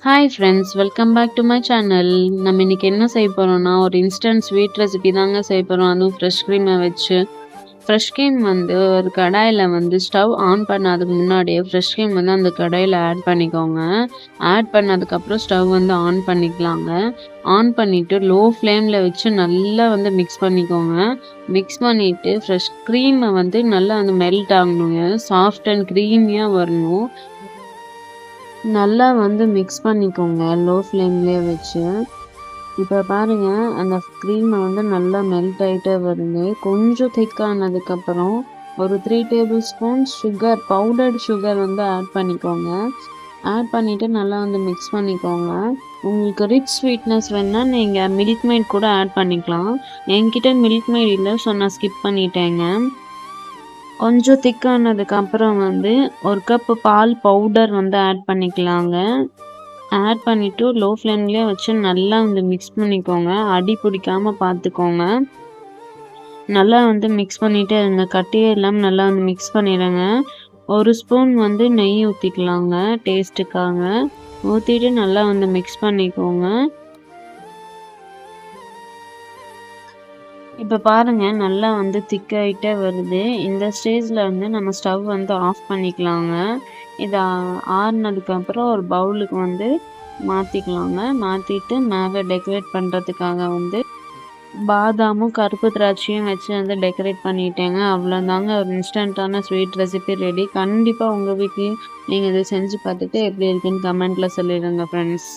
Hi friends, welcome back to my channel. நம்ம இன்னைக்கு என்ன செய்ய போறோம்னா, ஒரு இன்ஸ்டன்ட் ஸ்வீட் ரெசிபி தாங்க செய்ய போறோம். அதுவும் ஃப்ரெஷ் க்ரீமை வச்சு. ஃப்ரெஷ் க்ரீம் வந்து ஒரு கடாயில் வந்து ஸ்டவ் ஆன் பண்ணாததுக்கு முன்னாடியே ஃப்ரெஷ் க்ரீம் வந்து அந்த கடாயில் ஆட் பண்ணிக்கோங்க. ஆட் பண்ணதுக்கப்புறம் ஸ்டவ் வந்து ஆன் பண்ணிக்கலாங்க. ஆன் பண்ணிவிட்டு லோ ஃப்ளேமில் வச்சு நல்லா வந்து மிக்ஸ் பண்ணிக்கோங்க. மிக்ஸ் பண்ணிவிட்டு ஃப்ரெஷ் க்ரீமை வந்து நல்லா வந்து மெல்ட் ஆகணுங்க. சாஃப்ட் அண்ட் க்ரீமியாக வரணும். நல்லா வந்து மிக்ஸ் பண்ணிக்கோங்க லோ ஃப்ளேம்லேயே வச்சு. இப்போ பாருங்க, அந்த க்ரீமை வந்து நல்லா மெல்ட் ஆகிட்டே வருது. கொஞ்சம் திக்கானதுக்கப்புறம் ஒரு 3 table spoons sugar, powdered sugar வந்து ஆட் பண்ணிக்கோங்க. ஆட் பண்ணிவிட்டு நல்லா வந்து மிக்ஸ் பண்ணிக்கோங்க. உங்களுக்கு ரிச் ஸ்வீட்னஸ் வேணுன்னா நீங்கள் மில்க் மெய்ட் கூட ஆட் பண்ணிக்கலாம். என்கிட்ட மில்க் மெய்ட் இல்லை, ஸோ நான் ஸ்கிப் பண்ணிட்டேங்க. கொஞ்சம் திக்கானதுக்கப்புறம் வந்து 1 கப் பால் பவுடர் வந்து ஆட் பண்ணிக்கலாங்க. ஆட் பண்ணிவிட்டு லோ ஃப்ளேம்லேயே வச்சு நல்லா வந்து மிக்ஸ் பண்ணிக்கோங்க. அடி பிடிக்காமல் பார்த்துக்கோங்க. நல்லா வந்து மிக்ஸ் பண்ணிகிட்டே இருங்க. கட்டியே இல்லாமல் நல்லா வந்து மிக்ஸ் பண்ணிடுங்க. 1 ஸ்பூன் வந்து நெய் ஊற்றிக்கலாங்க டேஸ்ட்டுக்காக. ஊற்றிட்டு நல்லா வந்து மிக்ஸ் பண்ணிக்கோங்க. இப்போ பாருங்க, நல்லா வந்து திக்காயிட்டே வருது. இந்த ஸ்டேஜில் வந்து நம்ம ஸ்டவ் வந்து ஆஃப் பண்ணிக்கலாங்க. இதை ஆறுனதுக்கப்புறம் ஒரு பவுலுக்கு வந்து மாற்றிக்கலாங்க. மாற்றிட்டு மேலே டெக்கரேட் பண்ணுறதுக்காக வந்து பாதாமும் கருப்பு திராட்சையும் வச்சு வந்து டெக்கரேட் பண்ணிட்டேங்க. அவ்வளோதாங்க, ஒரு இன்ஸ்டண்ட்டான ஸ்வீட் ரெசிபி ரெடி. கண்டிப்பாக உங்கள் வீட்லேயும் நீங்கள் இதை செஞ்சு பார்த்துட்டு எப்படி இருக்குன்னு கமெண்ட்டில் சொல்லிடுங்க ஃப்ரெண்ட்ஸ்.